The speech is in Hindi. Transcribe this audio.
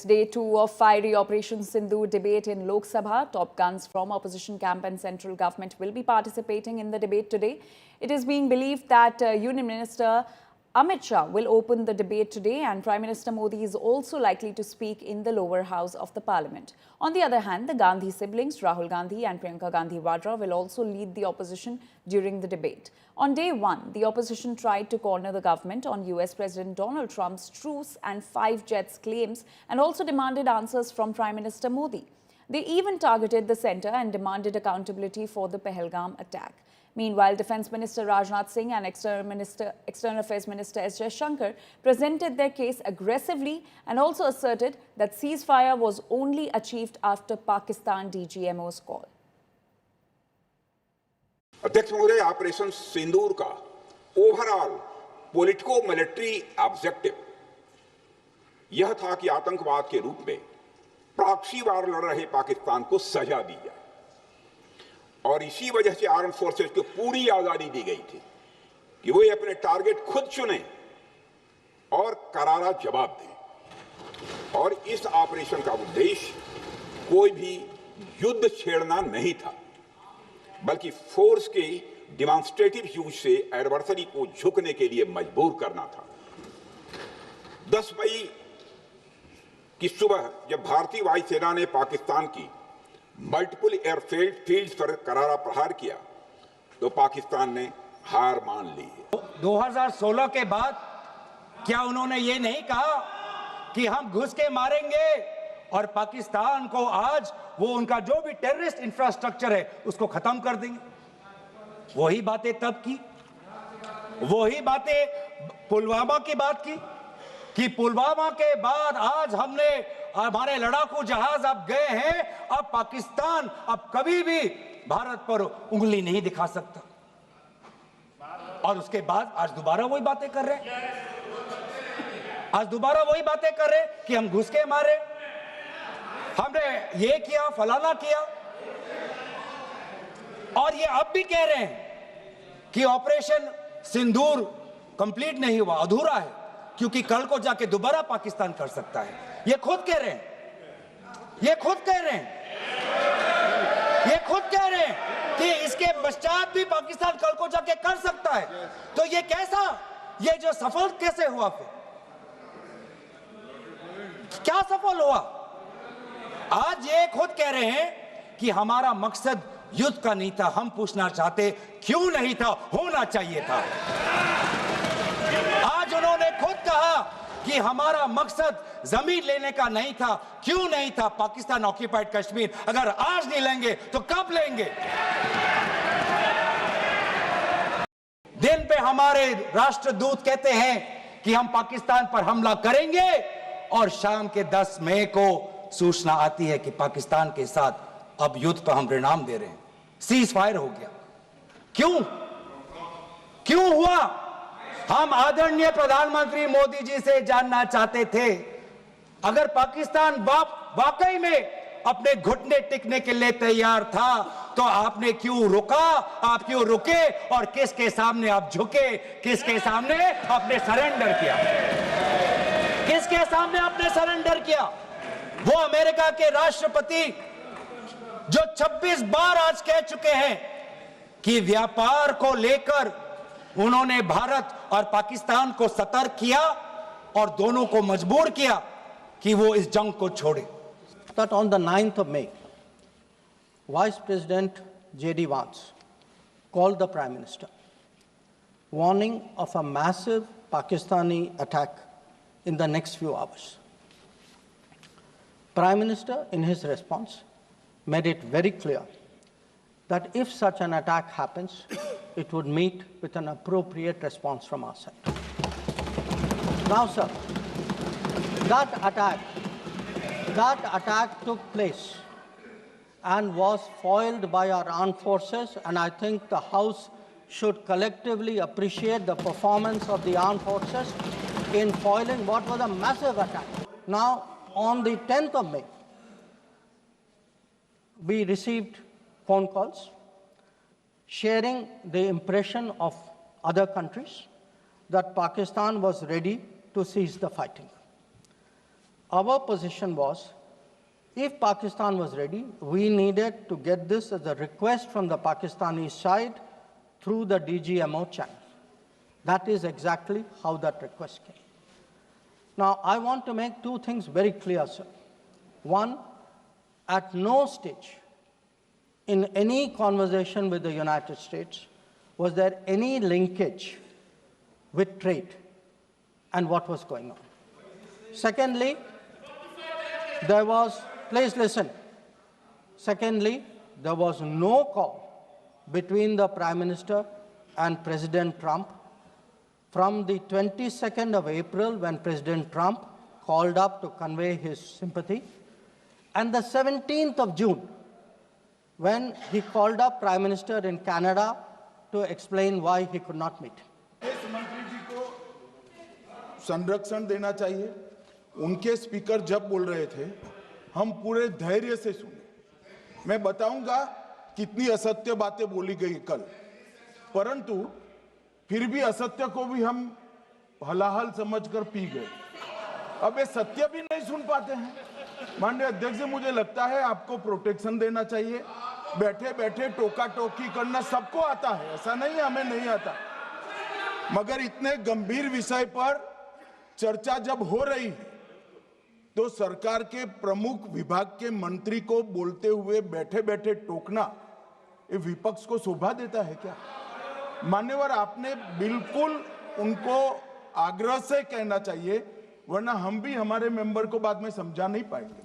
It's day 2 of fiery Operation Sindoor debate in Lok Sabha. Top guns from opposition camp and central government will be participating in the debate today. It is being believed that Union Minister Amit Shah will open the debate today, and Prime Minister Modi is also likely to speak in the lower house of the parliament. On the other hand, the Gandhi siblings, Rahul Gandhi and Priyanka Gandhi Vadra, will also lead the opposition during the debate. On day 1, the opposition tried to corner the government on US President Donald Trump's truce and 5 jets claims, and also demanded answers from Prime Minister Modi. They even targeted the centre and demanded accountability for the Pahalgam attack. Meanwhile, Defence Minister Rajnath Singh and External Affairs Minister S. Jaishankar presented their case aggressively and also asserted that ceasefire was only achieved after Pakistan DGMO's call. अध्यक्ष महोदय, ऑपरेशन सिंदूर का ओवरऑल पॉलिटिको मिलिट्री ऑब्जेक्टिव यह था कि आतंकवाद के रूप में प्रॉक्सी वार लड़ रहे पाकिस्तान को सजा दी जाए, और इसी वजह से आर्म फोर्सेस को पूरी आजादी दी गई थी कि वो अपने टारगेट खुद चुने और करारा जवाब दें। और इस ऑपरेशन का उद्देश्य कोई भी युद्ध छेड़ना नहीं था, बल्कि फोर्स के डिमॉन्स्ट्रेटिव यूज से एडवर्सरी को झुकने के लिए मजबूर करना था। 10 मई की सुबह जब भारतीय वायुसेना ने पाकिस्तान की मल्टीपल एयरफील्ड्स पर करारा प्रहार किया तो पाकिस्तान ने हार मान ली है। 2016 के बाद क्या उन्होंने ये नहीं कहा कि हम घुस के मारेंगे और पाकिस्तान को आज वो उनका जो भी टेररिस्ट इंफ्रास्ट्रक्चर है उसको खत्म कर देंगे? वही बातें तब की, वही बातें पुलवामा की बात की कि पुलवामा के बाद आज हमने हमारे लड़ाकू जहाज अब गए हैं, अब पाकिस्तान अब कभी भी भारत पर उंगली नहीं दिखा सकता। और उसके बाद आज दोबारा वही बातें कर रहे हैं, आज दोबारा वही बातें कर रहे हैं कि हम घुस के मारे, हमने ये किया फलाना किया। और ये अब भी कह रहे हैं कि ऑपरेशन सिंदूर कंप्लीट नहीं हुआ, अधूरा है, क्योंकि कल को जाके दोबारा पाकिस्तान कर सकता है। ये खुद कह रहे हैं, ये खुद कह रहे हैं, ये खुद कह रहे हैं कि इसके पश्चात भी पाकिस्तान कल को जाके कर सकता है। तो ये कैसा, ये जो सफल कैसे हुआ, फिर क्या सफल हुआ? आज ये खुद कह रहे हैं कि हमारा मकसद युद्ध का नहीं था। हम पूछना चाहते क्यों नहीं था, होना चाहिए था। आज उन्होंने खुद कहा कि हमारा मकसद जमीन लेने का नहीं था। क्यों नहीं था? पाकिस्तान ऑक्यूपाइड कश्मीर अगर आज नहीं लेंगे तो कब लेंगे? दिन पे हमारे राष्ट्रदूत कहते हैं कि हम पाकिस्तान पर हमला करेंगे, और शाम के 10 मई को सूचना आती है कि पाकिस्तान के साथ अब युद्ध पर हम परिणाम दे रहे हैं, सीज फायर हो गया। क्यों, क्यों हुआ? हम आदरणीय प्रधानमंत्री मोदी जी से जानना चाहते थे, अगर पाकिस्तान वाकई में अपने घुटने टिकने के लिए तैयार था तो आपने क्यों रुका, आप क्यों रुके, और किसके सामने आप झुके, किसके सामने आपने सरेंडर किया, किसके सामने आपने सरेंडर किया? वो अमेरिका के राष्ट्रपति जो 26 बार आज कह चुके हैं कि व्यापार को लेकर उन्होंने भारत और पाकिस्तान को सतर्क किया और दोनों को मजबूर किया कि वो इस जंग को छोड़े। That on the 9th of May, Vice President J.D. Vance called the Prime Minister, warning of a massive Pakistani attack in the next few hours. Prime Minister, in his response, made it very clear that if such an attack happens, it would meet with an appropriate response from our side. Now, sir, that attack took place and was foiled by our armed forces, and I think the House should collectively appreciate the performance of the armed forces in foiling what was a massive attack. Now, on the 10th of May, we received phone calls sharing the impression of other countries that Pakistan was ready to cease the fighting. our position was, if Pakistan was ready, we needed to get this as a request from the Pakistani side through the DGMO channel. That is exactly how that request came. Now, I want to make two things very clear, sir. One, at no stage in any conversation with the United States was there any linkage with trade and what was going on. Secondly, there was, please listen. Secondly, there was no call between the Prime Minister and President Trump from the 22nd of April, when President Trump called up to convey his sympathy, and the 17th of June, when he called up Prime Minister in Canada to explain why he could not meet. विदेश मंत्री जी को संरक्षण देना चाहिए। उनके स्पीकर जब बोल रहे थे, हम पूरे धैर्य से सुने। मैं बताऊंगा कितनी असत्य बातें बोली गई कल, परंतु फिर भी असत्य को भी हम हलाहल समझकर पी गए। अब ये सत्य भी नहीं सुन पाते हैं। माननीय अध्यक्ष जी, मुझे लगता है आपको प्रोटेक्शन देना चाहिए। बैठे बैठे टोका टोकी करना सबको आता है, ऐसा नहीं है हमें नहीं आता, मगर इतने गंभीर विषय पर चर्चा जब हो रही है तो सरकार के प्रमुख विभाग के मंत्री को बोलते हुए बैठे बैठे टोकना ये विपक्ष को शोभा देता है क्या? मान्यवर, आपने बिल्कुल उनको आग्रह से कहना चाहिए, वरना हम भी हमारे मेंबर को बाद में समझा नहीं पाएंगे।